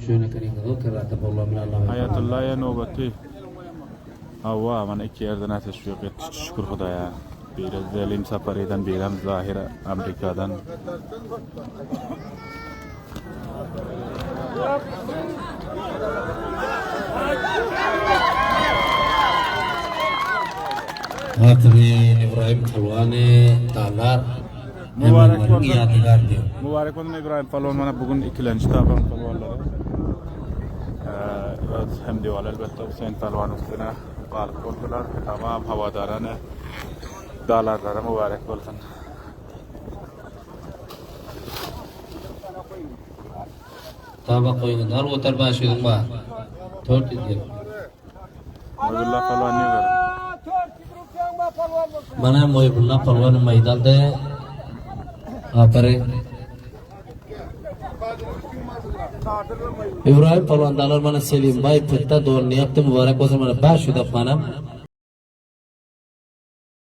Şöyle kırıngı kırata bollamlarla. Hayatullah'a nöbeti. Hava mana iki yerden ateş yok etti şükür Hudaya. Biri Zelim Safari'den biri Zahir Amerika'dan. Hatırlayın İbrahim Kalvani dağlar. Mübarek olsun. Yadigar diyor. Mübarek olsun İbrahim Palon mana bugün ikilenci taban palonları. Hem diyor elbette Hüseyin Palon üstüne galip oldular. Tamam havadarana dağlarlara mübarek olsun. Tabak koyunlar otar başıyordum var. 400 yıl. Moyullah Palon ne var? Mana Moyullah Palon maydalda apare İbrahim Palon dalar mana Selim Bay putta doğru yaptı mübarek olsun mana başıyordum manam.